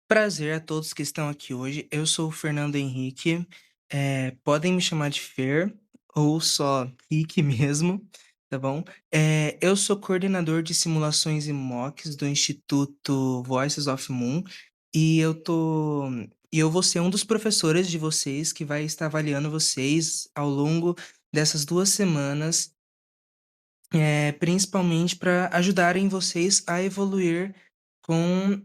Prazer a todos que estão aqui hoje. Eu sou o Fernando Henrique. Podem me chamar de Fer ou só Rick mesmo, tá bom? Eu sou coordenador de simulações e mocks do Instituto Voices of Moon e eu vou ser um dos professores de vocês que vai estar avaliando vocês ao longo dessas 2 semanas, principalmente para ajudarem vocês a evoluir com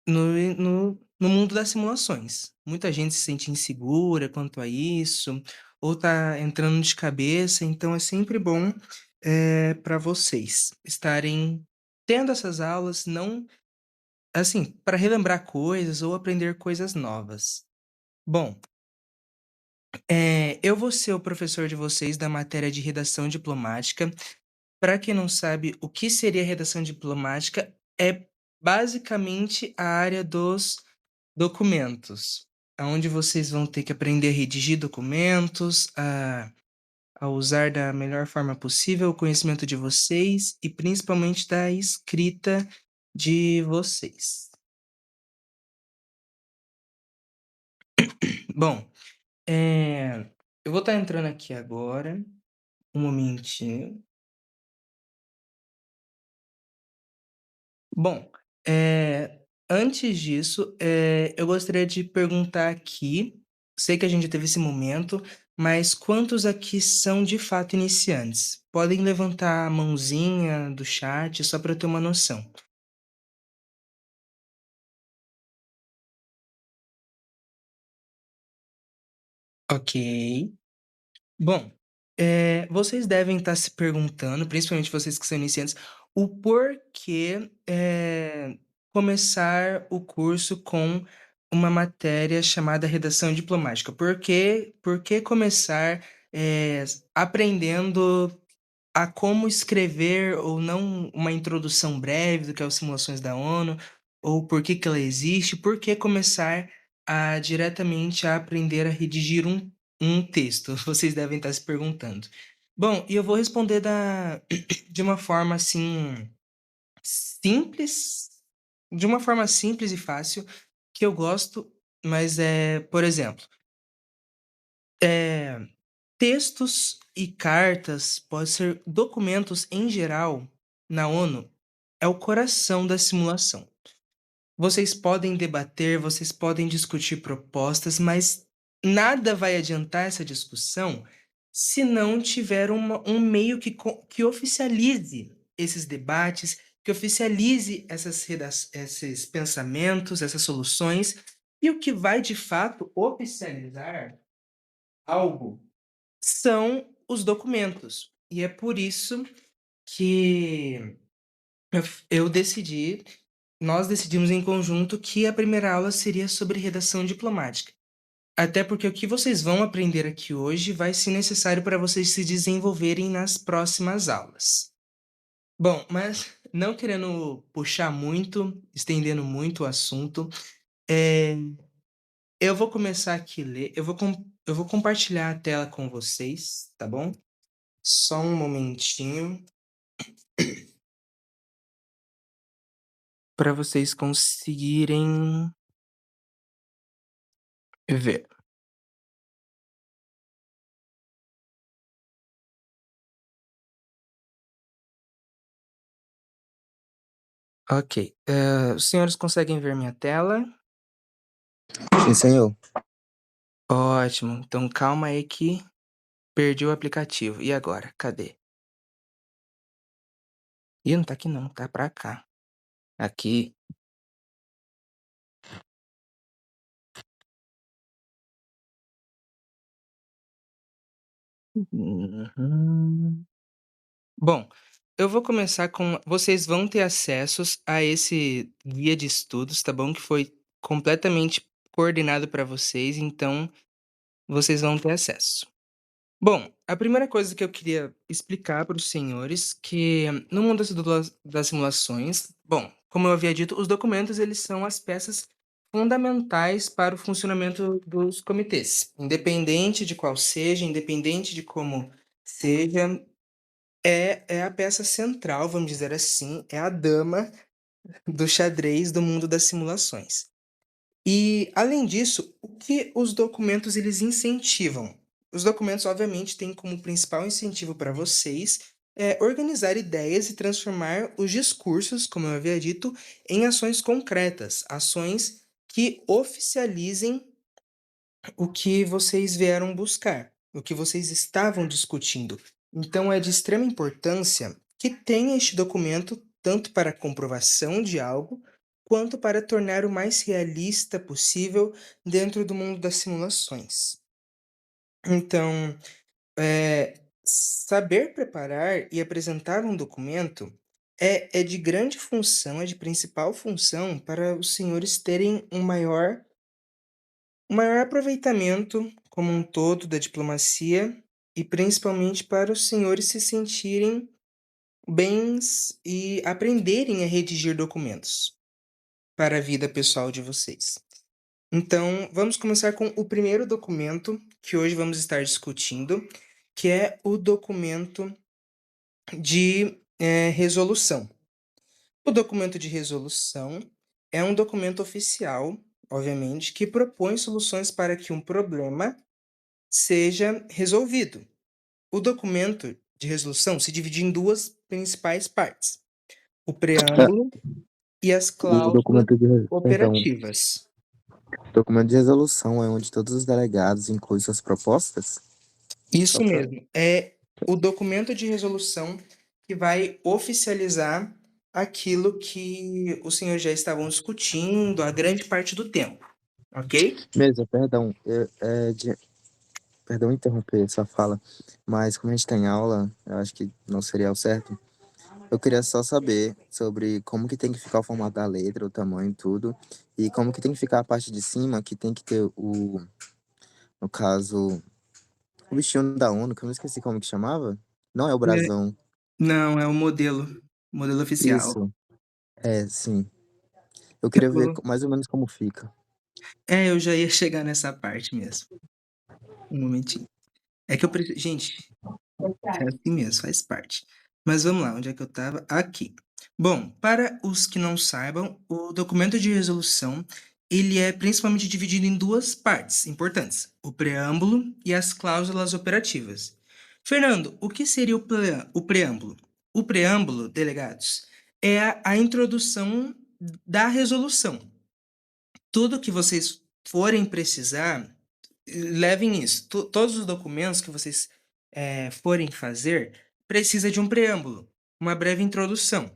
no mundo das simulações. Muita gente se sente insegura quanto a isso, ou tá entrando de cabeça, então é sempre bom, para vocês estarem tendo essas aulas, não assim, para relembrar coisas ou aprender coisas novas. Bom, eu vou ser o professor de vocês da matéria de redação diplomática. Para quem não sabe, o que seria redação diplomática é basicamente a área dos documentos, aonde vocês vão ter que aprender a redigir documentos, a usar da melhor forma possível o conhecimento de vocês e principalmente da escrita de vocês. Bom, eu vou estar entrando aqui agora, um momentinho. Bom, antes disso, eu gostaria de perguntar aqui, sei que a gente já teve esse momento, mas quantos aqui são de fato iniciantes? Podem levantar a mãozinha do chat só para eu ter uma noção. Ok. Bom, vocês devem estar se perguntando, principalmente vocês que são iniciantes, o porquê, começar o curso com uma matéria chamada redação diplomática. Por que começar, aprendendo a como escrever ou não uma introdução breve do que é os simulações da ONU, ou por que que ela existe, por que começar a diretamente a aprender a redigir um texto? Vocês devem estar se perguntando. Bom, e eu vou responder de uma forma, assim, simples de uma forma simples e fácil, que eu gosto, mas, por exemplo, eh textos e cartas, pode ser documentos em geral, na ONU, é o coração da simulação. Vocês podem debater, vocês podem discutir propostas, mas nada vai adiantar essa discussão se não tiver um meio que oficialize esses debates, que oficialize esses pensamentos, essas soluções, e o que vai de fato oficializar algo são os documentos. E é por isso que eu decidi nós decidimos em conjunto que a primeira aula seria sobre redação diplomática. Até porque o que vocês vão aprender aqui hoje vai ser necessário para vocês se desenvolverem nas próximas aulas. Bom, mas não querendo puxar muito, estendendo muito o assunto, eh, eu vou começar aqui ler eu vou compartilhar a tela com vocês, tá bom? Só um momentinho para vocês conseguirem ver. Ok. Os senhores conseguem ver minha tela? Sim, senhor. Ótimo. Então calma aí que perdi o aplicativo. E agora? Cadê? Ih, não tá aqui não, tá pra cá. Aqui. Uhum. Bom, eu vou começar com vocês vão ter acessos a esse guia de estudos, tá bom? Que foi completamente coordenado para vocês, então vocês vão ter acesso. Bom, a primeira coisa que eu queria explicar para os senhores que no mundo das simulações, bom, como eu havia dito, os documentos eles são as peças fundamentais para o funcionamento dos comitês. Independente de qual seja, independente de como seja, é a peça central, vamos dizer assim, é a dama do xadrez do mundo das simulações. E, além disso, o que os documentos eles incentivam? Os documentos, obviamente, têm como principal incentivo para vocês organizar ideias e transformar os discursos, como eu havia dito, em ações concretas, ações que oficializem o que vocês vieram buscar, o que vocês estavam discutindo. Então, é de extrema importância que tenha este documento tanto para comprovação de algo, quanto para tornar o mais realista possível dentro do mundo das simulações. Então, saber preparar e apresentar um documento é de grande função, é de principal função para os senhores terem um maior aproveitamento como um todo da diplomacia e principalmente para os senhores se sentirem bens e aprenderem a redigir documentos para a vida pessoal de vocês. Então, vamos começar com o primeiro documento que hoje vamos estar discutindo, que é o documento de resolução. O documento de resolução é um documento oficial, obviamente, que propõe soluções para que um problema seja resolvido. O documento de resolução se divide em duas principais partes: o É, preâmbulo e as o cláusulas perdão, operativas. o documento de resolução é onde todos os delegados incluem suas propostas? Só Isso para. mesmo, é o documento de resolução que vai oficializar aquilo que os senhores já estavam discutindo a grande parte do tempo, ok? Mesa, perdão, perdão interromper sua fala, mas como a gente tem aula, eu acho que não seria o certo. Eu queria só saber sobre como que tem que ficar o formato da letra, o tamanho, tudo, e como que tem que ficar a parte de cima, que tem que ter no caso, o bichinho da ONU, que eu não esqueci como que chamava. Não é o É, brasão. não, é o modelo oficial. Isso, sim. Eu Eu queria ver vou- mais ou menos como fica. eu já ia chegar nessa parte mesmo. Um momentinho. É que eu preciso. Gente, é assim mesmo, faz parte. Mas vamos lá, onde é que eu estava? Aqui. Bom, para os que não saibam, o documento de resolução, ele é principalmente dividido em duas partes importantes: o preâmbulo e as cláusulas operativas. Fernando, o que seria o preâmbulo? O preâmbulo, delegados, é a introdução da resolução. Tudo que vocês forem precisar, levem isso. Todos os documentos que vocês forem fazer, precisa de um preâmbulo, uma breve introdução.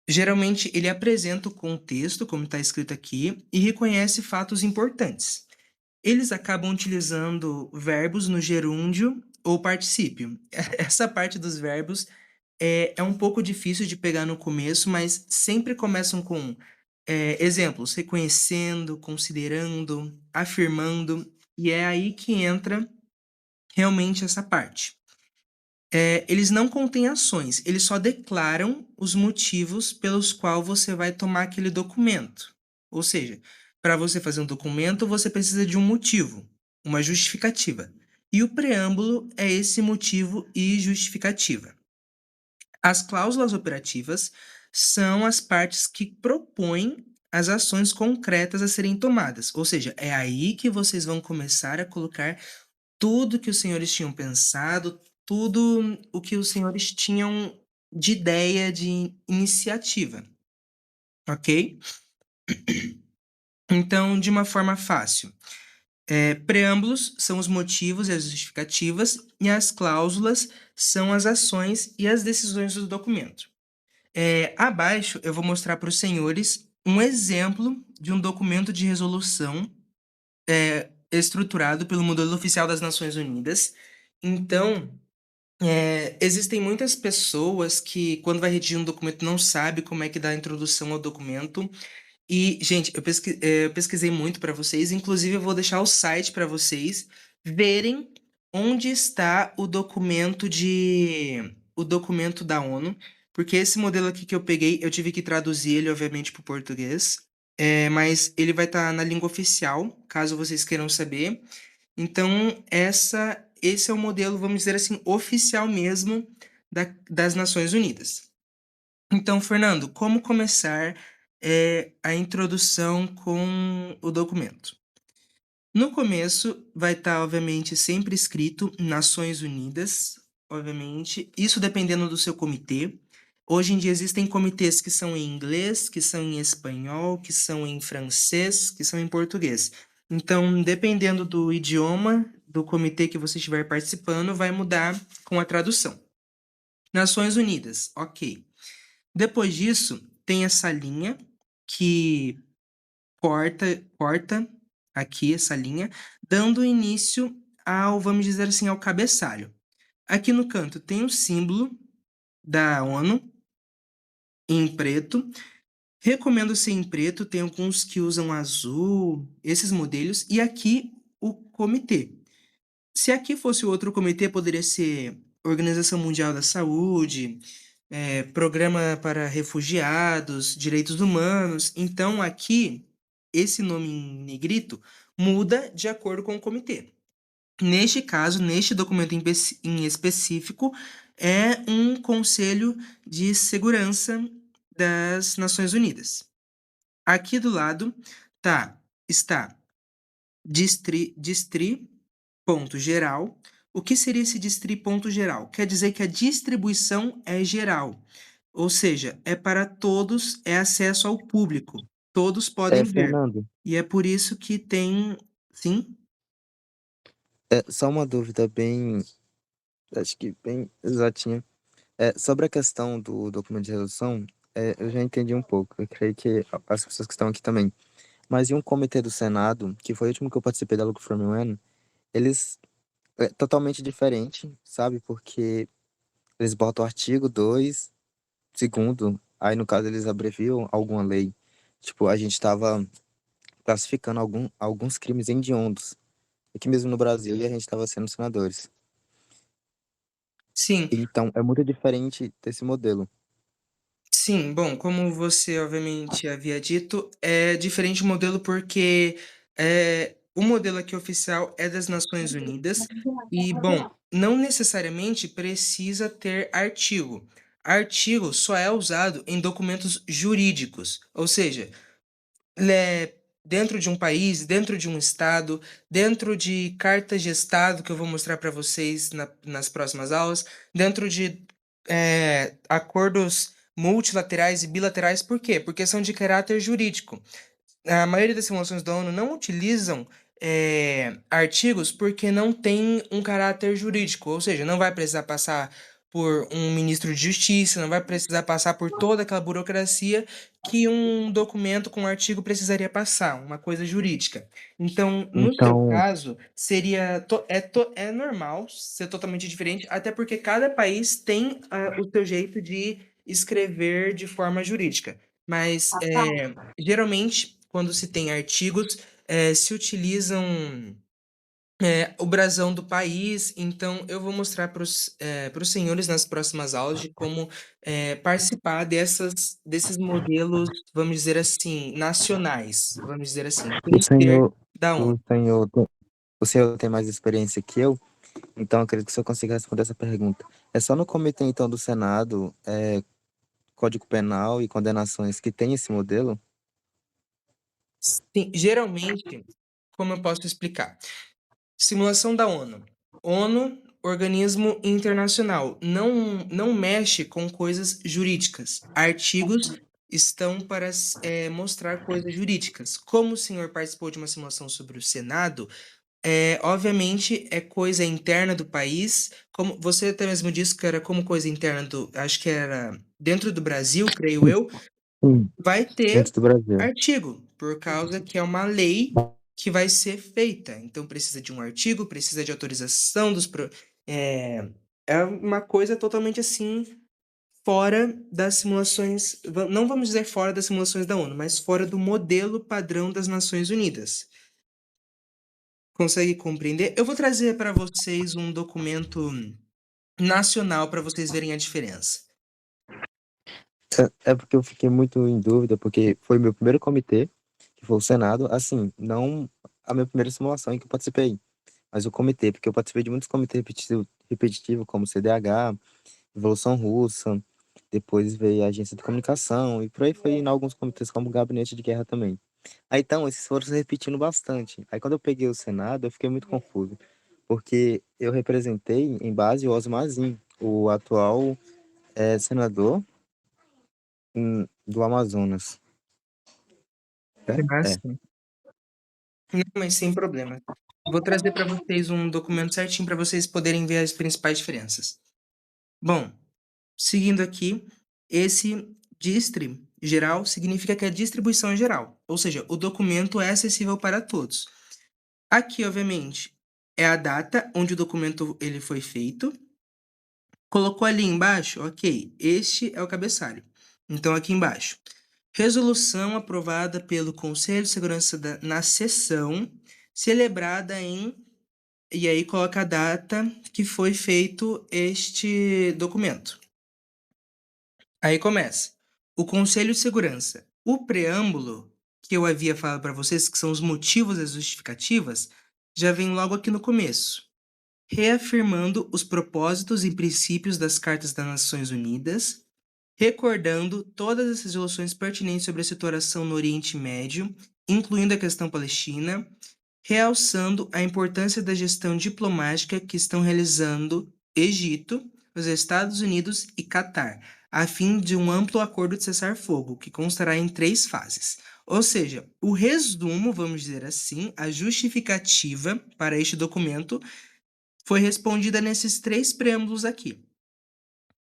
Geralmente, ele apresenta o contexto, como está escrito aqui, e reconhece fatos importantes. Eles acabam utilizando verbos no gerúndio ou particípio. Essa parte dos verbos é um pouco difícil de pegar no começo, mas sempre começam com exemplos, reconhecendo, considerando, afirmando, e é aí que entra realmente essa parte. Eles não contêm ações, eles só declaram os motivos pelos quais você vai tomar aquele documento. Ou seja, para você fazer um documento, você precisa de um motivo, uma justificativa. E o preâmbulo é esse motivo e justificativa. As cláusulas operativas são as partes que propõem as ações concretas a serem tomadas. Ou seja, é aí que vocês vão começar a colocar tudo que os senhores tinham pensado, tudo o que os senhores tinham de ideia, de iniciativa, ok? Então, de uma forma fácil, preâmbulos são os motivos e as justificativas, e as cláusulas são as ações e as decisões do documento. Abaixo, eu vou mostrar para os senhores um exemplo de um documento de resolução estruturado pelo modelo oficial das Nações Unidas. Então, existem muitas pessoas que, quando vai redigir um documento, não sabe como é que dá a introdução ao documento. E, gente, eu pesquisei muito para vocês. Inclusive, eu vou deixar o site para vocês verem onde está o documento da ONU, porque esse modelo aqui que eu peguei, eu tive que traduzir ele, obviamente, para o português. Mas ele vai estar na língua oficial, caso vocês queiram saber. Então, esse é o modelo, vamos dizer assim, oficial mesmo das Nações Unidas. Então, Fernando, como começar é a introdução com o documento. No começo vai estar, obviamente, sempre escrito Nações Unidas, obviamente, isso dependendo do seu comitê. Hoje em dia existem comitês que são em inglês, que são em espanhol, que são em francês, que são em português. Então, dependendo do idioma do comitê que você estiver participando, vai mudar com a tradução. Nações Unidas, ok. Depois disso, tem essa linha que corta aqui essa linha, dando início ao, vamos dizer assim, ao cabeçalho. Aqui no canto tem o símbolo da ONU em preto. Recomendo ser em preto, tem alguns que usam azul, esses modelos, e aqui o comitê. Se aqui fosse outro comitê, poderia ser Organização Mundial da Saúde, Programa para Refugiados, Direitos Humanos. Então, aqui, esse nome em negrito muda de acordo com o comitê. Neste caso, neste documento em específico, é um Conselho de Segurança das Nações Unidas. Aqui do lado está ponto geral. O que seria esse ponto geral? Quer dizer que a distribuição é geral, ou seja, é para todos, é acesso ao público, todos podem ver. Fernando, E é por isso que tem, sim, só uma dúvida bem, acho que bem exatinha. Sobre a questão do documento de resolução, eu já entendi um pouco. Eu creio que as pessoas que estão aqui também. Mas em um comitê do Senado, que foi o último que eu participei da Look From UN, eles é totalmente diferente, sabe? Porque eles botam o artigo 2 segundo, aí no caso eles abreviam alguma lei. Tipo, a gente estava classificando alguns crimes hediondos, aqui mesmo no Brasil, e a gente estava sendo senadores. sim. Então, é muito diferente desse modelo. Sim, bom, como você obviamente havia dito, é diferente o modelo porque o modelo aqui oficial é das Nações Unidas e, bom, não necessariamente precisa ter artigo. Artigo só é usado em documentos jurídicos, ou seja, dentro de um país, dentro de um estado, dentro de cartas de estado que eu vou mostrar para vocês nas próximas aulas, dentro de acordos multilaterais e bilaterais. Por quê? Porque são de caráter jurídico. A maioria das simulações da ONU não utilizam artigos porque não tem um caráter jurídico, ou seja, não vai precisar passar por um ministro de justiça, não vai precisar passar por toda aquela burocracia que um documento com artigo precisaria passar, uma coisa jurídica. Então, no seu Então, caso, seria é normal ser totalmente diferente, até porque cada país tem o seu jeito de escrever de forma jurídica. Mas geralmente, quando se tem artigos, se utilizam o brasão do país. Então, eu vou mostrar para os senhores nas próximas aulas de como participar desses modelos, vamos dizer assim, nacionais, vamos dizer assim, o sem ser senhor, da o ONU. senhor, o senhor tem mais experiência que eu, então eu acredito que o senhor consiga responder essa pergunta. É só no comitê, então, do Senado, Código Penal e condenações que tem esse modelo? Sim, geralmente, como eu posso explicar? Simulação da ONU. ONU, organismo internacional, não mexe com coisas jurídicas. Artigos estão para mostrar coisas jurídicas. Como o senhor participou de uma simulação sobre o Senado, obviamente é coisa interna do país. Como você até mesmo disse que era como coisa interna acho que era dentro do Brasil, creio eu, Sim, vai ter dentro do Brasil. artigo, por causa que é uma lei que vai ser feita. Então precisa de um artigo, precisa de autorização é, é uma coisa totalmente assim fora das simulações, não vamos dizer fora das simulações da ONU, mas fora do modelo padrão das Nações Unidas. Consegue compreender? Eu vou trazer para vocês um documento nacional para vocês verem a diferença. É porque eu fiquei muito em dúvida, porque foi meu primeiro comitê, que foi o Senado, assim, não a minha primeira simulação em que eu participei, mas o comitê, porque eu participei de muitos comitês repetitivos, como CDH, Revolução Russa, depois veio a agência de comunicação, e por aí foi em alguns comitês como o gabinete de guerra também. Aí então, esses foram se repetindo bastante. Aí quando eu peguei o Senado, eu fiquei muito confuso, porque eu representei em base o Osmar Zin, o atual senador do Amazonas, certo? Ah, É. sim. Não, mas sem problema. Vou trazer para vocês um documento certinho para vocês poderem ver as principais diferenças. Bom, seguindo aqui, esse DISTRI geral significa que é distribuição geral, ou seja, o documento é acessível para todos. Aqui, obviamente, é a data onde o documento ele foi feito. Colocou ali embaixo, ok, este é o cabeçalho. Então, aqui embaixo, resolução aprovada pelo Conselho de Segurança na sessão celebrada em. E aí coloca a data que foi feito este documento. Aí começa. O Conselho de Segurança. O preâmbulo, que eu havia falado para vocês, que são os motivos e as justificativas, já vem logo aqui no começo, reafirmando os propósitos e princípios das Cartas das Nações Unidas, recordando todas as resoluções pertinentes sobre a situação no Oriente Médio, incluindo a questão palestina, realçando a importância da gestão diplomática que estão realizando Egito, os Estados Unidos e Catar, a fim de um amplo acordo de cessar-fogo, que constará em 3 fases. Ou seja, o resumo, vamos dizer assim, a justificativa para este documento foi respondida nesses 3 preâmbulos aqui,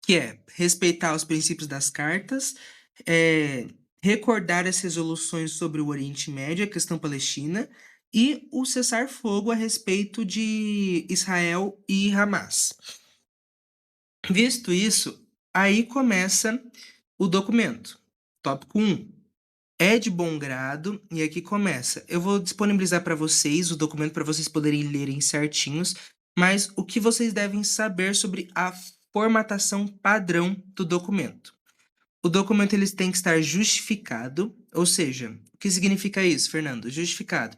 que é respeitar os princípios das cartas, é, recordar as resoluções sobre o Oriente Médio, a questão palestina, e o cessar-fogo a respeito de Israel e Hamas. Visto isso, aí começa o documento. Tópico 1. É de bom grado, e aqui começa. Eu vou disponibilizar para vocês o documento para vocês poderem lerem certinhos, mas o que vocês devem saber sobre a formatação padrão do documento. O documento ele tem que estar justificado, ou seja, o que significa isso, Fernando? Justificado.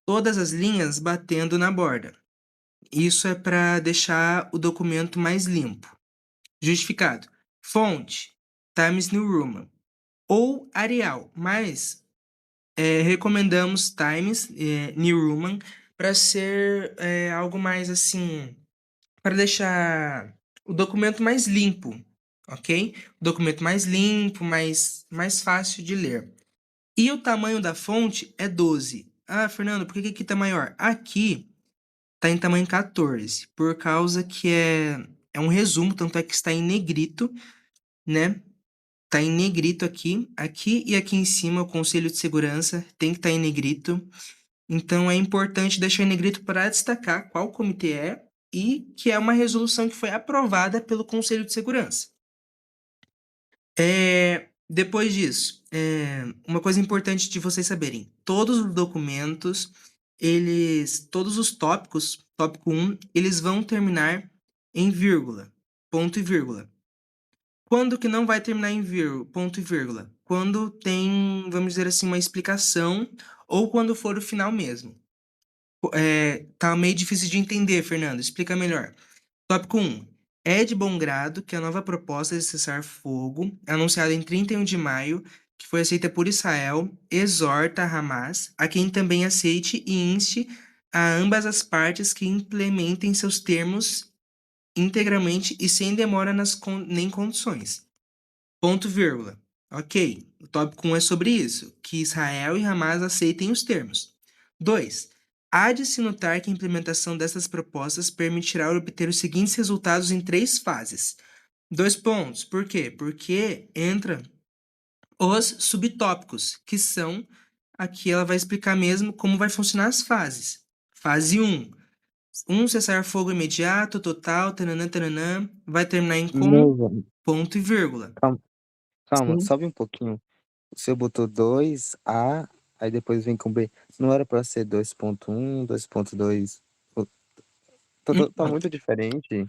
Todas as linhas batendo na borda. Isso é para deixar o documento mais limpo. Justificado. Fonte: Times New Roman ou Arial, mas recomendamos Times New Roman para ser algo mais assim, para deixar o documento mais limpo, ok? O documento mais limpo, mais fácil de ler. E o tamanho da fonte é 12. Ah, Fernando, por que aqui tá maior? Aqui tá em tamanho 14, por causa que é um resumo, tanto é que está em negrito, né? Tá em negrito aqui, aqui e aqui em cima o Conselho de Segurança tem que estar em negrito. Então é importante deixar em negrito para destacar qual comitê é e que é uma resolução que foi aprovada pelo Conselho de Segurança. Depois disso, uma coisa importante de vocês saberem: todos os documentos, todos os tópicos, tópico 1, eles vão terminar em vírgula, ponto e vírgula. Quando que não vai terminar em ponto e vírgula? Quando tem, vamos dizer assim, uma explicação ou quando for o final mesmo. Tá meio difícil de entender, Fernando. Explica melhor. Tópico 1. É de bom grado que a nova proposta de cessar-fogo, anunciada em 31 de maio, que foi aceita por Israel, exorta a Hamas a quem também aceite e inste a ambas as partes que implementem seus termos integralmente e sem demora nem condições. Ponto vírgula. Ok, o tópico 1 é sobre isso, que Israel e Hamas aceitem os termos. 2. Há de se notar que a implementação dessas propostas permitirá obter os seguintes resultados em 3 fases. 2 pontos. Por quê? Porque entra os subtópicos, que são, aqui ela vai explicar mesmo como vai funcionar as fases. Fase 1. Um cessar-fogo imediato, total, tananã, tananã, vai terminar em como? Nova. Ponto e vírgula. Calma, calma, Sim. sobe um pouquinho. Você botou 2A, aí depois vem com B. Não era pra ser 2.1, 2.2. Tá Então, muito diferente.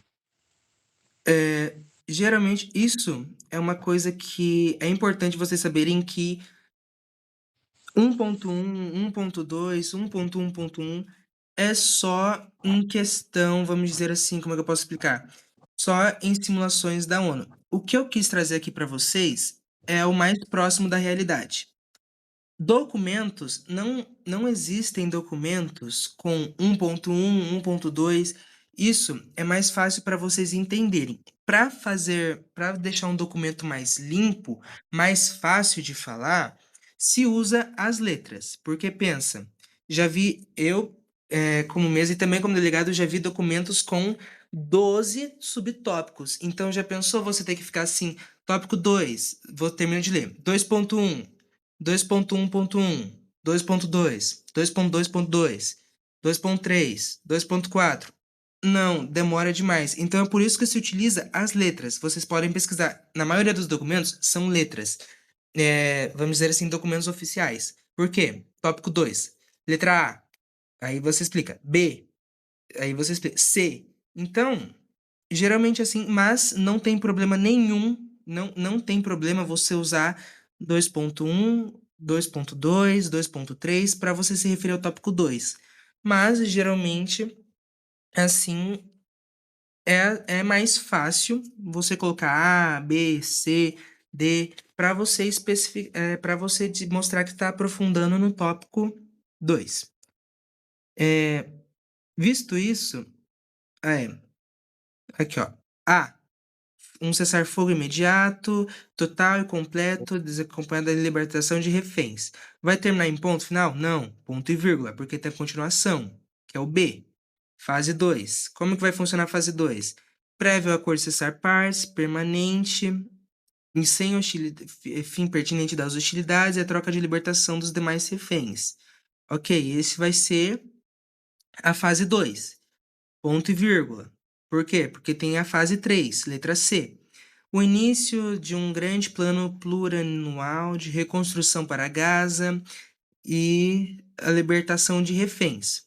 geralmente isso é uma coisa que é importante vocês saberem que 1.1, 1.2, 1.1.1 é só em questão, vamos dizer assim, como é que eu posso explicar? Só em simulações da ONU. o que eu quis trazer aqui para vocês é o mais próximo da realidade. Documentos, não existem documentos com 1.1, 1.2. Isso é mais fácil para vocês entenderem. Para deixar um documento mais limpo, mais fácil de falar, se usa as letras. Porque pensa, já vi eu, como mesa e também como delegado, já vi documentos com 12 subtópicos. Então já pensou você ter que ficar assim, tópico 2, vou terminar de ler, 2.1, 2.1.1, 2.2, 2.2.2, 2.3, 2.4. Não, demora demais. Então é por isso que se utiliza as letras. Vocês podem pesquisar. Na maioria dos documentos são letras. Vamos dizer assim, documentos oficiais. Por quê? Tópico 2. Letra A. Aí você explica. B. Aí você explica. C. Então, geralmente assim, mas não tem problema nenhum, não tem problema você usar 2.1, 2.2, 2.3 para você se referir ao tópico 2. Mas geralmente, assim, é mais fácil você colocar A, B, C, D para você especificar, para você mostrar que está aprofundando no tópico 2. Visto isso, é, aqui ó. A. Um cessar-fogo imediato, total e completo, desacompanhado da libertação de reféns. Vai terminar em ponto final? Não, ponto e vírgula, porque tem a continuação, que é o B. Fase 2. Como que vai funcionar a fase 2? Prévio acordo de cessar partes, permanente, e sem fim pertinente das hostilidades e a troca de libertação dos demais reféns. Ok, esse vai ser a fase 2. Ponto e vírgula. Por quê? Porque tem a fase 3, letra C. O início de um grande plano plurianual de reconstrução para Gaza e a libertação de reféns.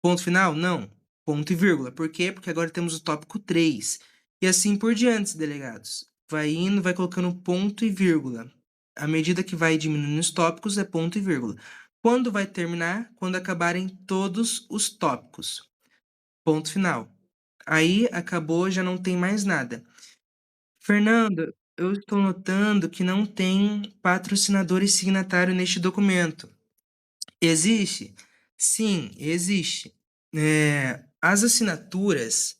Ponto final? Não. Ponto e vírgula. Por quê? Porque agora temos o tópico 3. E assim por diante, delegados. Vai indo, vai colocando ponto e vírgula. À medida que vai diminuindo os tópicos, é ponto e vírgula. Quando vai terminar? Quando acabarem todos os tópicos. Ponto final. Aí acabou, já não tem mais nada. Fernando, eu estou notando que não tem patrocinador e signatário neste documento. Existe? Sim, existe. As assinaturas,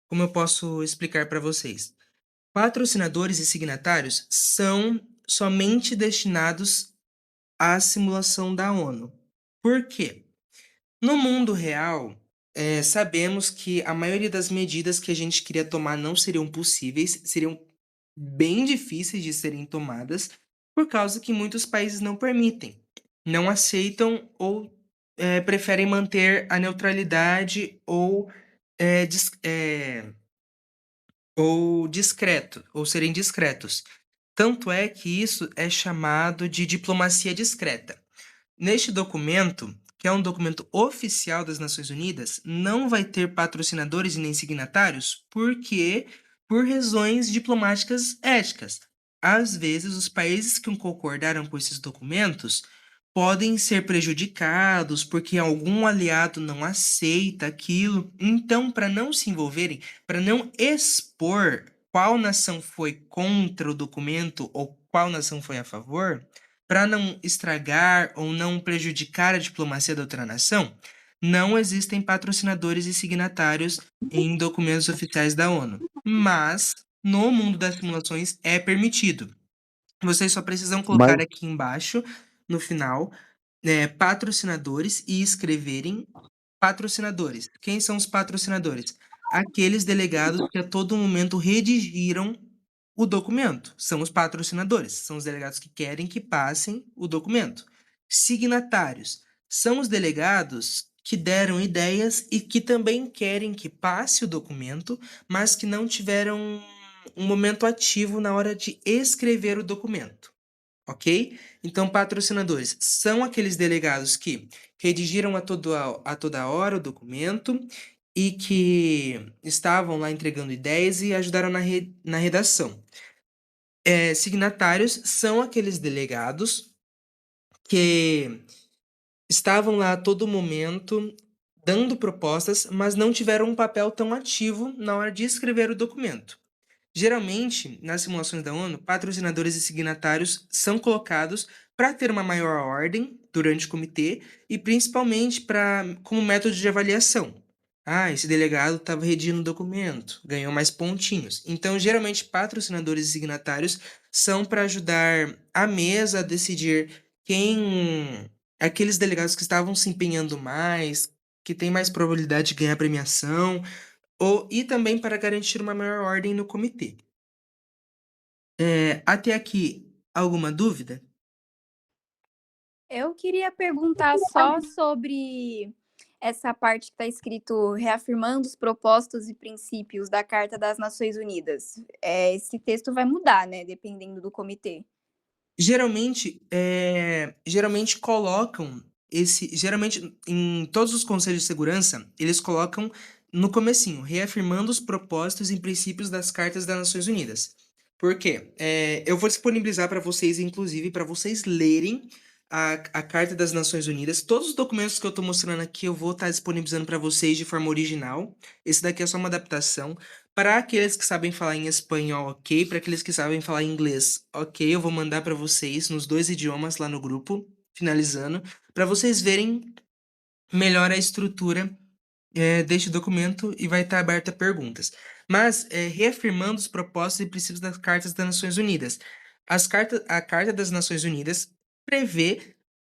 como eu posso explicar para vocês? Patrocinadores e signatários são somente destinados à simulação da ONU. Por quê? No mundo real, sabemos que a maioria das medidas que a gente queria tomar não seriam possíveis, seriam bem difíceis de serem tomadas, por causa que muitos países não permitem, não aceitam ou preferem manter a neutralidade ou discreto, ou serem discretos. Tanto é que isso é chamado de diplomacia discreta. Neste documento, que é um documento oficial das Nações Unidas, não vai ter patrocinadores e nem signatários, porque por razões diplomáticas éticas. Às vezes, os países que concordaram com esses documentos podem ser prejudicados porque algum aliado não aceita aquilo. Então, para não se envolverem, para não expor qual nação foi contra o documento ou qual nação foi a favor, para não estragar ou não prejudicar a diplomacia da outra nação, não existem patrocinadores e signatários em documentos oficiais da ONU. Mas, no mundo das simulações, é permitido. Vocês só precisam Mas, colocar aqui embaixo, no final, patrocinadores e escreverem patrocinadores. Quem são os patrocinadores? Aqueles delegados que a todo momento redigiram o documento. São os patrocinadores, são os delegados que querem que passem o documento. Signatários são os delegados que deram ideias e que também querem que passe o documento, mas que não tiveram um momento ativo na hora de escrever o documento. Ok? Então, patrocinadores são aqueles delegados que redigiram a toda hora o documento e que estavam lá entregando ideias e ajudaram na redação. Signatários são aqueles delegados que estavam lá a todo momento dando propostas, mas não tiveram um papel tão ativo na hora de escrever o documento. Geralmente, nas simulações da ONU, patrocinadores e signatários são colocados para ter uma maior ordem durante o comitê e principalmente para como método de avaliação. Ah, esse delegado estava redigindo o documento, ganhou mais pontinhos. Então, geralmente, patrocinadores e signatários são para ajudar a mesa a decidir quem aqueles delegados que estavam se empenhando mais, que têm mais probabilidade de ganhar premiação, ou e também para garantir uma maior ordem no comitê. Até aqui, alguma dúvida? Eu queria perguntar só sobre essa parte que está escrito reafirmando os propósitos e princípios da Carta das Nações Unidas. Esse texto vai mudar, né, dependendo do comitê. Geralmente colocam geralmente em todos os conselhos de segurança, eles colocam no comecinho, reafirmando os propósitos e princípios das cartas das Nações Unidas. Por quê? Eu vou disponibilizar para vocês, inclusive, para vocês lerem a Carta das Nações Unidas. Todos os documentos que eu estou mostrando aqui, eu vou estar disponibilizando para vocês de forma original. Esse daqui é só uma adaptação. Para aqueles que sabem falar em espanhol, ok. Para aqueles que sabem falar inglês, ok. Eu vou mandar para vocês nos dois idiomas lá no grupo, finalizando, para vocês verem melhor a estrutura deste documento e vai estar aberta a perguntas. Mas, reafirmando os propósitos e princípios das Cartas das Nações Unidas. A Carta das Nações Unidas prevê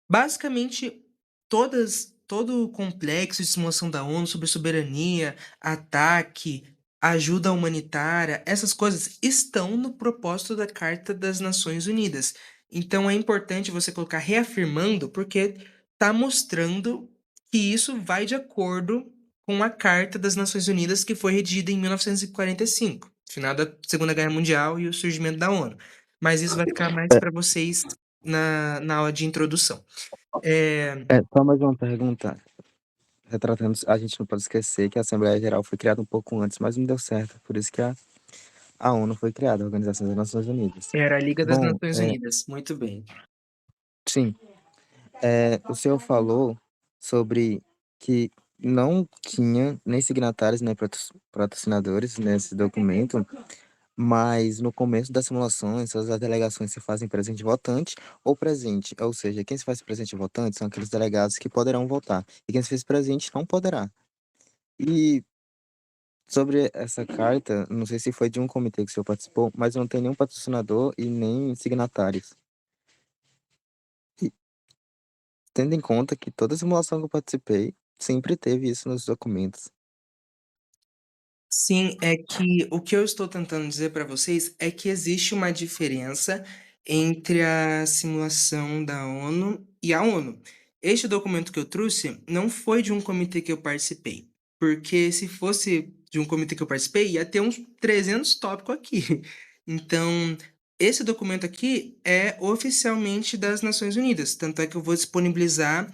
basicamente todo o complexo de simulação da ONU sobre soberania, ataque, ajuda humanitária, essas coisas estão no propósito da Carta das Nações Unidas. Então é importante você colocar reafirmando, porque está mostrando que isso vai de acordo com a Carta das Nações Unidas que foi redigida em 1945, final da Segunda Guerra Mundial e o surgimento da ONU. Mas isso vai ficar mais para vocês na aula de introdução. É, Só mais uma pergunta. Retratando, a gente não pode esquecer que a Assembleia Geral foi criada um pouco antes, mas não deu certo. Por isso que a ONU foi criada, a Organização das Nações Unidas. era a Liga das Bom, Nações Unidas. Muito bem. sim, o senhor falou sobre que não tinha nem signatários nem patrocinadores nesse documento, mas no começo das simulações, todas as delegações se fazem presente votante ou presente, ou seja, quem se faz presente votante são aqueles delegados que poderão votar, e quem se fez presente não poderá. E sobre essa carta, não sei se foi de um comitê que o senhor participou, mas não tem nenhum patrocinador e nem signatários. E tendo em conta que toda simulação que eu participei sempre teve isso nos documentos. Sim, é que o que eu estou tentando dizer para vocês é que existe uma diferença entre a simulação da ONU e a ONU. Este documento que eu trouxe não foi de um comitê que eu participei, porque se fosse de um comitê que eu participei, ia ter uns 300 tópicos aqui. Então, esse documento aqui é oficialmente das Nações Unidas, tanto é que eu vou disponibilizar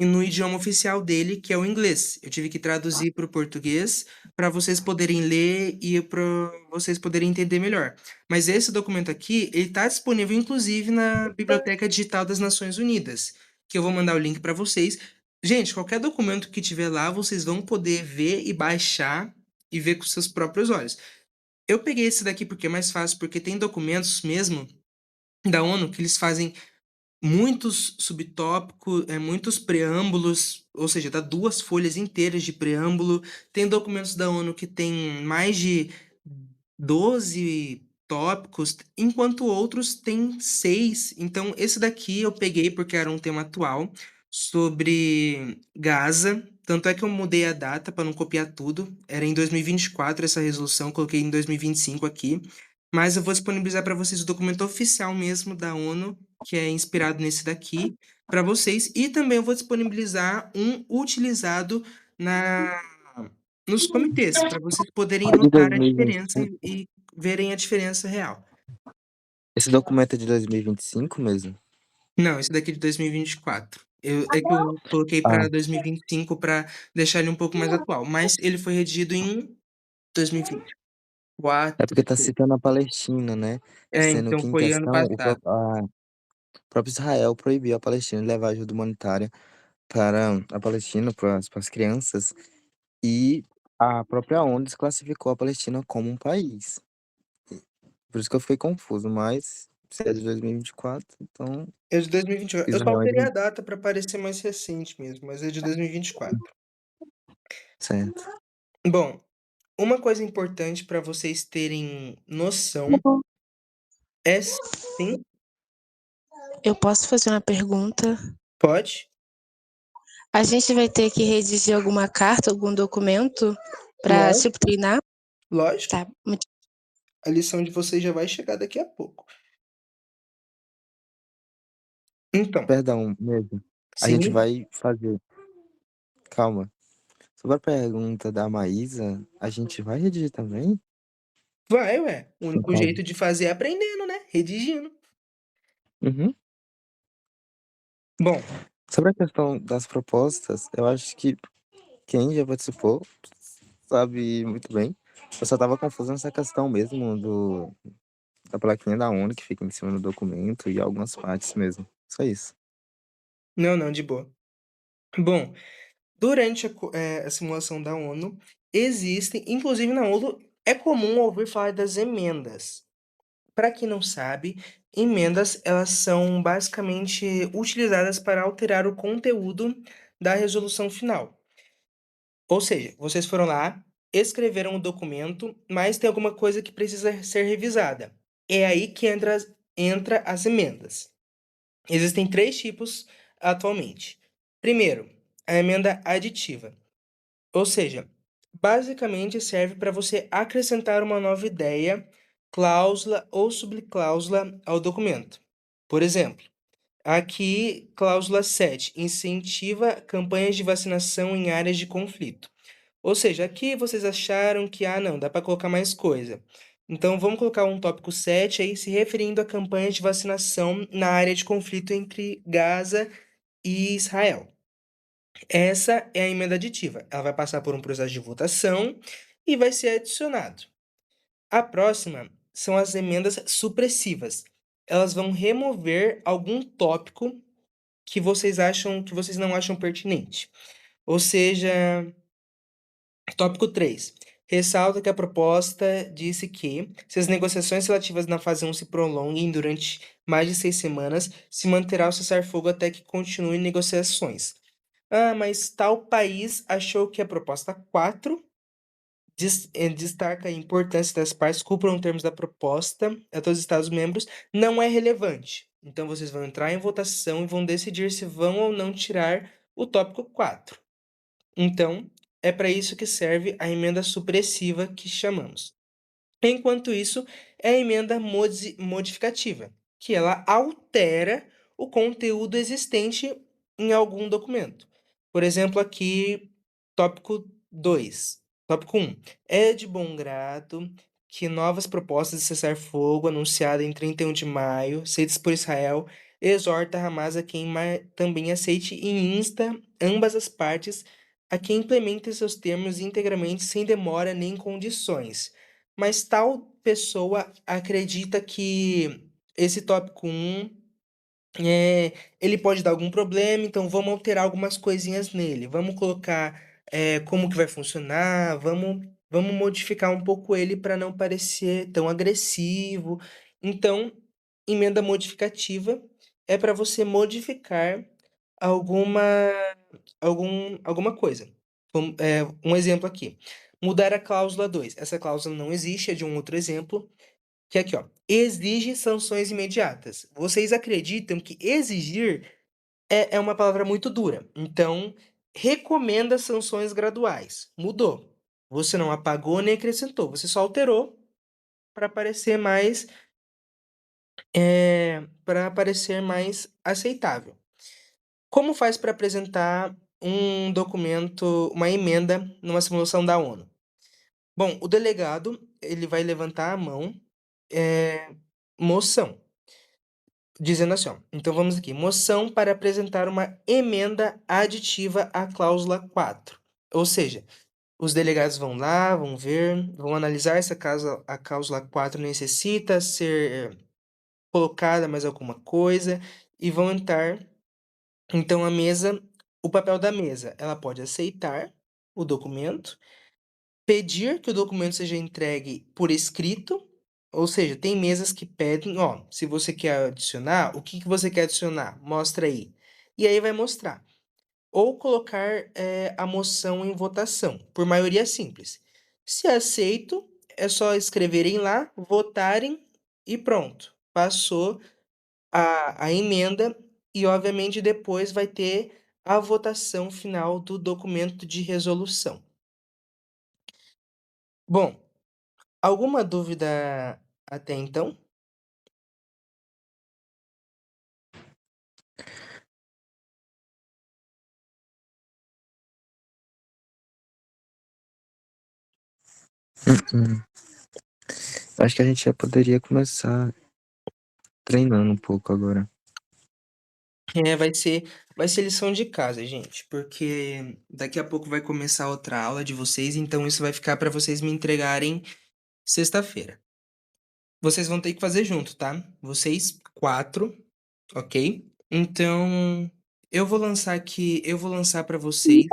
no idioma oficial dele, que é o inglês. Eu tive que traduzir para o português para vocês poderem ler e para vocês poderem entender melhor. Mas esse documento aqui, ele está disponível inclusive na Biblioteca Digital das Nações Unidas, que eu vou mandar o link para vocês. Gente, qualquer documento que tiver lá, vocês vão poder ver e baixar e ver com seus próprios olhos. Eu peguei esse daqui porque é mais fácil, porque tem documentos mesmo da ONU que eles fazem muitos subtópicos, muitos preâmbulos, ou seja, dá 2 folhas inteiras de preâmbulo. Tem documentos da ONU que tem mais de 12 tópicos, enquanto outros têm 6. Então, esse daqui eu peguei porque era um tema atual sobre Gaza. Tanto é que eu mudei a data para não copiar tudo. Era em 2024 essa resolução, coloquei em 2025 aqui. Mas eu vou disponibilizar para vocês o documento oficial mesmo da ONU, que é inspirado nesse daqui, para vocês. E também eu vou disponibilizar um utilizado na nos comitês, para vocês poderem De notar a diferença 2025, e verem a diferença real. esse documento é de 2025 mesmo? Não, esse daqui é de 2024. É que eu coloquei Ah, para 2025 para deixar ele um pouco mais atual, mas ele foi redigido em é 2024. porque tá citando a Palestina, né? Sendo Então que em foi ano questão, passado. o próprio Israel proibiu a Palestina de levar ajuda humanitária para a Palestina, para as crianças, e A própria ONU desclassificou a Palestina como um país. Por isso que eu fiquei confuso, mas se é de 2024, então É de 2024. Eu só Israel alterei ainda a data para parecer mais recente mesmo, mas é de 2024. certo. Bom, uma coisa importante para vocês terem noção é sim, Eu posso fazer uma pergunta? pode, A gente vai ter que redigir alguma carta, algum documento para lógico, tipo treinar? lógico. Tá, muito A lição de vocês já vai chegar daqui a pouco. Então, Perdão, mesmo. A gente sim, vai fazer. Calma. Sobre a pergunta da Maísa, a gente vai redigir também? vai, ué. O No único caso. jeito de fazer é aprendendo, né? Redigindo. Uhum. Bom, Sobre a questão das propostas, eu acho que quem já participou sabe muito bem. Eu só tava confuso nessa questão mesmo da plaquinha da ONU que fica em cima do documento e algumas partes mesmo. Só isso. não, não, de boa. Bom, durante a simulação da ONU, existem, inclusive na ONU, é comum ouvir falar das emendas. Para quem não sabe, emendas elas são basicamente utilizadas para alterar o conteúdo da resolução final. Ou seja, vocês foram lá, escreveram o documento, mas tem alguma coisa que precisa ser revisada. É aí que entra as emendas. Existem três tipos atualmente. Primeiro, a emenda aditiva. Ou seja, basicamente serve para você acrescentar uma nova ideia, cláusula ou subcláusula ao documento. Por exemplo, aqui, cláusula 7 incentiva campanhas de vacinação em áreas de conflito. Ou seja, aqui vocês acharam que, não, dá para colocar mais coisa. Então, vamos colocar um tópico 7 aí se referindo a campanhas de vacinação na área de conflito entre Gaza e Israel. Essa é a emenda aditiva. Ela vai passar por um processo de votação e vai ser adicionado. A próxima são as emendas supressivas. Elas vão remover algum tópico que vocês não acham pertinente. Ou seja, tópico 3. Ressalta que a proposta disse que, se as negociações relativas na fase 1 se prolonguem durante mais de 6 semanas, se manterá o cessar-fogo até que continue negociações. Mas tal país achou que a proposta 4 destaca a importância das partes cumpram os termos da proposta a todos os Estados-membros, não é relevante. Então, vocês vão entrar em votação e vão decidir se vão ou não tirar o tópico 4. Então, é para isso que serve a emenda supressiva que chamamos. Enquanto isso, é a emenda modificativa, que ela altera o conteúdo existente em algum documento. Por exemplo, aqui, tópico 2. Tópico 1. É de bom grado que novas propostas de cessar-fogo anunciadas em 31 de maio, feitas por Israel, exorta Hamas a que também aceite e insta ambas as partes a que implementem seus termos integralmente sem demora nem condições, mas tal pessoa acredita que esse tópico 1 ele pode dar algum problema, então vamos alterar algumas coisinhas nele. Vamos colocar como que vai funcionar, vamos modificar um pouco ele para não parecer tão agressivo. Então, emenda modificativa é para você modificar alguma, alguma coisa. Um exemplo aqui. Mudar a cláusula 2. Essa cláusula não existe, é de um outro exemplo, que é aqui, ó. Exige sanções imediatas. Vocês acreditam que exigir é uma palavra muito dura. Então, recomenda sanções graduais. Mudou. Você não apagou nem acrescentou. Você só alterou para parecer mais aceitável. Como faz para apresentar um documento, uma emenda numa simulação da ONU? Bom, o delegado, ele vai levantar a mão, moção, dizendo assim, ó, então vamos aqui, moção para apresentar uma emenda aditiva à cláusula 4. Ou seja, os delegados vão lá, vão ver, vão analisar se a cláusula 4 necessita ser colocada mais alguma coisa e vão entrar, então, o papel da mesa, ela pode aceitar o documento pedir que o documento seja entregue por escrito, ou seja, tem mesas que pedem, ó, se você quer adicionar, o que que você quer adicionar? Mostra aí. E aí vai mostrar. Ou colocar, a moção em votação, por maioria simples. Se aceito, é só escreverem lá, votarem e pronto. Passou a emenda e, obviamente, depois vai ter a votação final do documento de resolução. Bom, alguma dúvida até então? Hum. Acho que a gente já poderia começar treinando um pouco agora. É, vai ser lição de casa, gente, porque daqui a pouco vai começar outra aula de vocês, então isso vai ficar para vocês me entregarem sexta-feira. Vocês vão ter que fazer junto, tá? Vocês 4, ok? Então, eu vou lançar para vocês.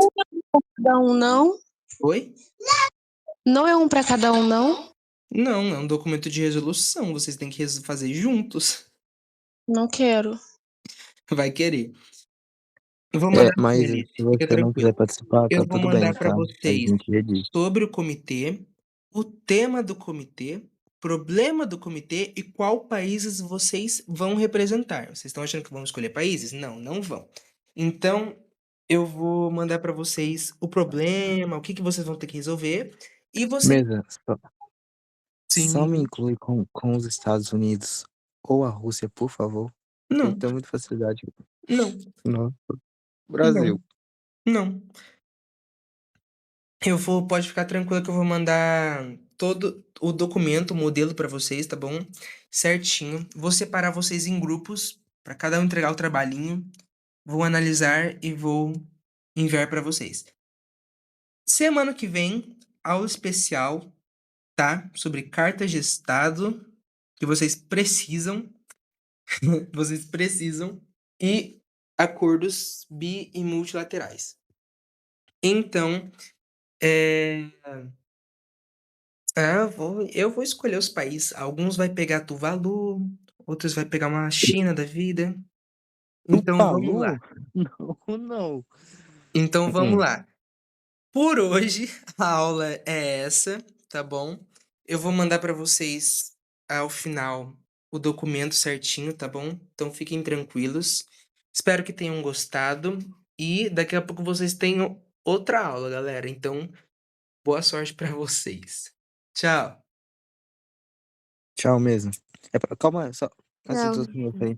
Cada um não? Oi? Não é um para cada um, não? Não, é um documento de resolução, vocês têm que fazer juntos. Não quero. Vai querer. Eu vou É, mandar sim, mas se Alice, fica você não quiser tranquila. participar, Eu tá vou tudo bem, mandar para tá? A vocês gente edita. sobre o comitê, o tema do comitê, problema do comitê e qual países vocês vão representar. Vocês estão achando que vão escolher países? Não, não vão. Então, eu vou mandar para vocês o problema, o que que vocês vão ter que resolver, e vocês Mesa, só me sim, inclui com os Estados Unidos ou a Rússia, por favor. Eu não, tenho muita facilidade não, no não, Brasil. não. Pode ficar tranquila que eu vou mandar todo o documento, o modelo para vocês, tá bom? Certinho. Vou separar vocês em grupos para cada um entregar o trabalhinho. Vou analisar e vou enviar para vocês. Semana que vem, aula especial, tá? Sobre cartas de estado que vocês precisam, vocês precisam e acordos bi e multilaterais. Então, é eu vou escolher os países. Alguns vai pegar Tuvalu, outros vai pegar uma China da vida. Então vamos lá. Tuvalu? Não, não. Então vamos Hum. lá. Por hoje a aula é essa, tá bom? Eu vou mandar para vocês ao final o documento certinho, tá bom? Então fiquem tranquilos. Espero que tenham gostado e daqui a pouco vocês tenham outra aula, galera. Então, boa sorte para vocês. Tchau. Tchau mesmo. Calma, só antes de Não. tudo, aí.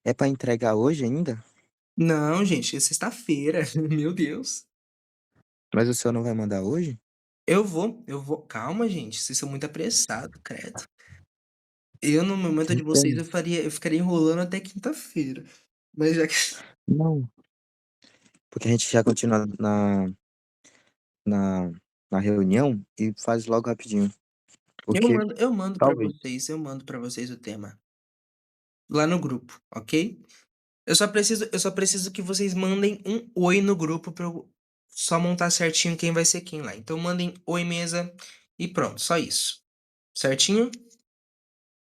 É pra entregar hoje ainda? Não, gente, é sexta-feira. Meu Deus. Mas o senhor não vai mandar hoje? Eu vou. Calma, gente, vocês são muito apressados, credo. Eu, no momento de vocês, Entendo. eu ficaria enrolando até quinta-feira. Mas já que Não. Porque a gente já continua na, na reunião e faz logo rapidinho. eu Porque mando, eu mando para talvez. vocês, eu mando para vocês o tema lá no grupo, ok? Eu só preciso que vocês mandem um oi no grupo para eu só montar certinho quem vai ser quem lá. Então mandem oi mesa e pronto, só isso. Certinho?